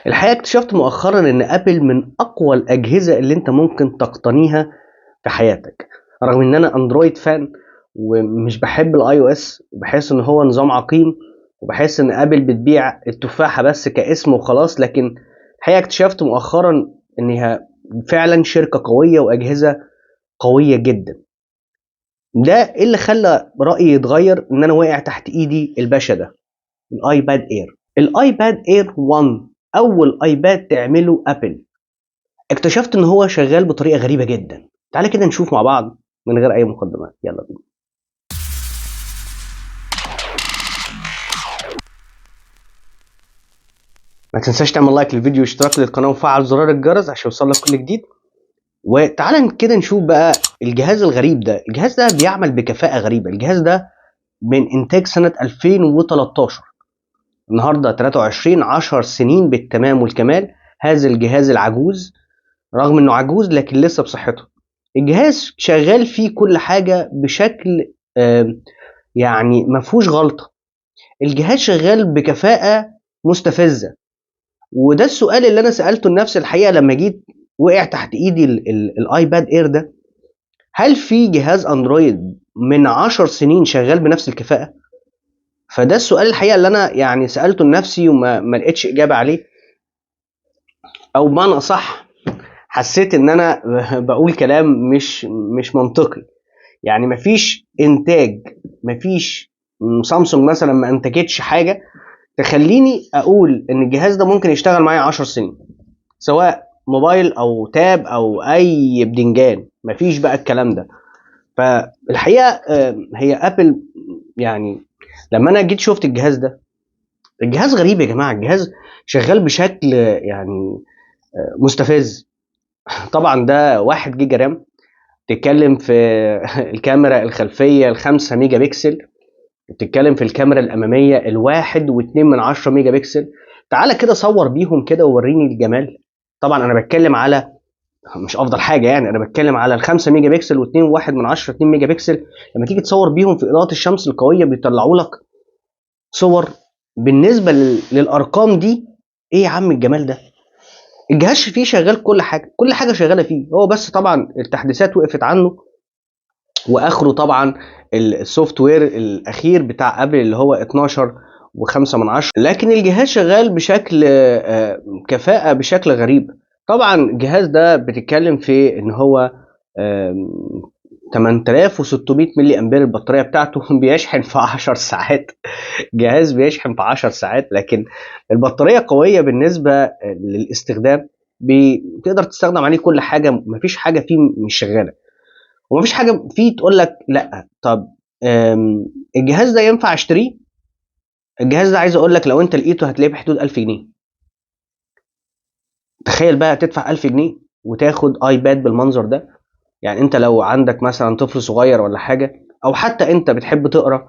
الحقيقة اكتشفت مؤخرا ان ابل من اقوى الاجهزة اللي انت ممكن تقتنيها في حياتك، رغم ان انا اندرويد فان ومش بحب الاي او اس، وبحس ان هو نظام عقيم، وبحس ان ابل بتبيع التفاحة بس كاسم وخلاص. لكن الحقيقة اكتشفت مؤخرا انها فعلا شركة قوية واجهزة قوية جدا. ده اللي خلى رأيي يتغير، ان انا واقع تحت ايدي الباشا ده، الايباد اير. الايباد اير 1 اول ايباد تعمله ابل. اكتشفت ان هو شغال بطريقه غريبه جدا. تعالى كده نشوف مع بعض من غير اي مقدمات، يلا بينا. ما تنساش تعمل لايك للفيديو واشتراك للقناه وفعل زرار الجرس عشان يوصلك كل جديد. وتعالى كده نشوف بقى الجهاز الغريب ده. الجهاز ده بيعمل بكفاءه غريبه. الجهاز ده من انتاج سنه 2013، النهارده 23، 10 سنين بالتمام والكمال. هذا الجهاز العجوز، رغم انه عجوز لكن لسه بصحته. الجهاز شغال فيه كل حاجه بشكل يعني ما فيهوش غلطه. الجهاز شغال بكفاءه مستفزه. وده السؤال اللي انا سالته لنفسي الحقيقه لما جيت وقع تحت ايدي الايباد اير ده. هل في جهاز اندرويد من 10 سنين شغال بنفس الكفاءه؟ فده السؤال الحقيقه اللي انا يعني سالته لنفسي وما ما لقيتش اجابه عليه، او بمعنى اصح حسيت ان انا بقول كلام مش منطقي. يعني مفيش انتاج، مفيش سامسونج مثلا ما انتجتش حاجه تخليني اقول ان الجهاز ده ممكن يشتغل معايا 10 سنين، سواء موبايل او تاب او اي بدنجان. مفيش بقى الكلام ده. فالحقيقه هي ابل يعني لما انا جيت شفت الجهاز ده، الجهاز غريب يا جماعه. الجهاز شغال بشكل يعني مستفز. طبعا ده 1 جيجا رام. تتكلم في الكاميرا الخلفيه ال5 ميجا بكسل، بتتكلم في الكاميرا الاماميه ال1.2 ميجا بكسل. تعالى كده صور بيهم كده ووريني الجمال. طبعا انا بتكلم على مش افضل حاجه، يعني انا بتكلم على ال5 ميجا بكسل و2.1 2 ميجا بكسل. لما تيجي تصور بيهم في اضاءه الشمس القويه بيطلعوا لك صور بالنسبه للارقام دي. ايه يا عم الجمال ده؟ الجهاز فيه شغال كل حاجه، كل حاجه شغاله فيه هو، بس طبعا التحديثات وقفت عنه. واخره طبعا السوفت وير الاخير بتاع ابل اللي هو 12.5. لكن الجهاز شغال بشكل كفاءة بشكل غريب. طبعا الجهاز ده بتتكلم في ان هو 8600 ملي امبير البطارية بتاعته. بيشحن في 10 ساعات. جهاز بيشحن في 10 ساعات، لكن البطارية قوية بالنسبة للاستخدام. بتقدر تستخدم عليه كل حاجة، مفيش حاجة فيه مش شغالة، ومفيش حاجه فيه تقول لك لا. طب الجهاز ده ينفع اشتريه؟ الجهاز ده عايز اقول لك لو انت لقيته هتلاقيه بحدود 1000 جنيه. تخيل بقى تدفع 1000 جنيه وتاخد ايباد بالمنظر ده. يعني انت لو عندك مثلا طفل صغير ولا حاجه، او حتى انت بتحب تقرا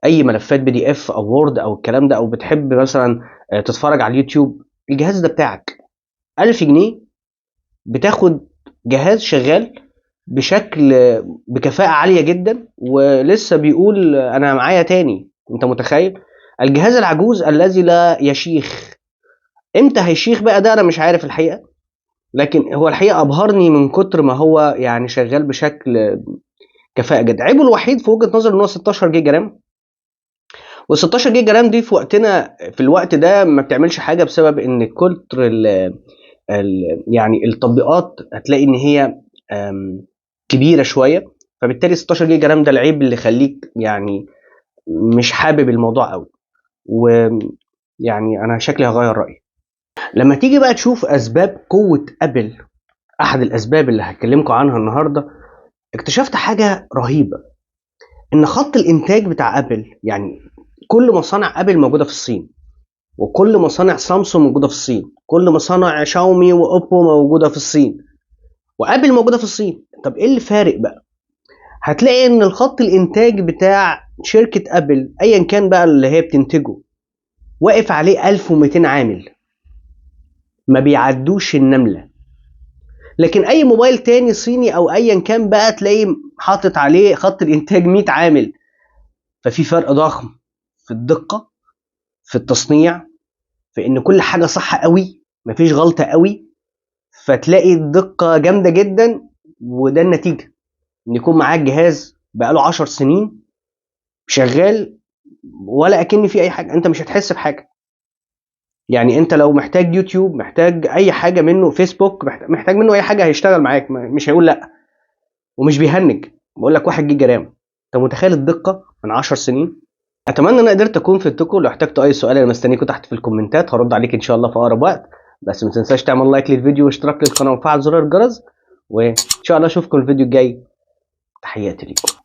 اي ملفات بي دي اف او وورد او الكلام ده، او بتحب مثلا تتفرج على اليوتيوب، الجهاز ده بتاعك. 1000 جنيه بتاخد جهاز شغال بشكل بكفاءة عالية جدا، ولسه بيقول أنا معايا تاني. أنت متخيل؟ الجهاز العجوز الذي لا يشيخ. إمتى هيشيخ بقى ده أنا مش عارف الحقيقة. لكن هو الحقيقة أبهرني من كتر ما هو يعني شغال بشكل كفاءة جدا. عيبه الوحيد في وجهة نظري إن هو 16 جيجا رام، وال16 جيجا رام دي في وقتنا في الوقت ده ما بتعملش حاجة، بسبب إن كتر يعني التطبيقات هتلاقي ان هي كبيره شويه. فبالتالي 16 جيجا رام ده العيب اللي يخليك يعني مش حابب الموضوع قوي. ويعني انا شكلي هغير رايي لما تيجي بقى تشوف اسباب قوه ابل. احد الاسباب اللي هكلمكم عنها النهارده، اكتشفت حاجه رهيبه. ان خط الانتاج بتاع ابل، يعني كل مصانع ابل موجوده في الصين، وكل مصانع سامسونج موجوده في الصين، كل مصانع شاومي واوبو موجوده في الصين، وابل موجوده في الصين. طب ايه اللي فارق بقى؟ هتلاقي ان الخط الانتاج بتاع شركه ابل ايا كان بقى اللي هي بتنتجه واقف عليه 1200 عامل، ما بيعدوش النمله. لكن اي موبايل تاني صيني او ايا كان بقى تلاقيه حاطط عليه خط الانتاج 100 عامل. ففي فرق ضخم في الدقه، في التصنيع، في ان كل حاجه صح قوي. مفيش غلطه قوي، فتلاقي الدقه جامده جدا. وده النتيجه، ان يكون معاك جهاز بقاله 10 سنين شغال ولا اكن في اي حاجه، انت مش هتحس بحاجه. يعني انت لو محتاج يوتيوب، محتاج اي حاجه منه، فيسبوك، محتاج منه اي حاجه، هيشتغل معاك، مش هيقول لا. ومش بيهنج، بقول لك 1 جيجا رام. انت متخيل الدقه من 10 سنين؟ اتمنى ان انا قدرت اكون فدتكم. لو احتجت اي سؤال انا مستنيكم تحت في الكومنتات، هرد عليك ان شاء الله في اقرب وقت. بس ما تنساش تعمل لايك للفيديو واشتراك للقناه وفعل زرار الجرس، وان شاء الله اشوفكم الفيديو الجاي. تحياتي ليكم.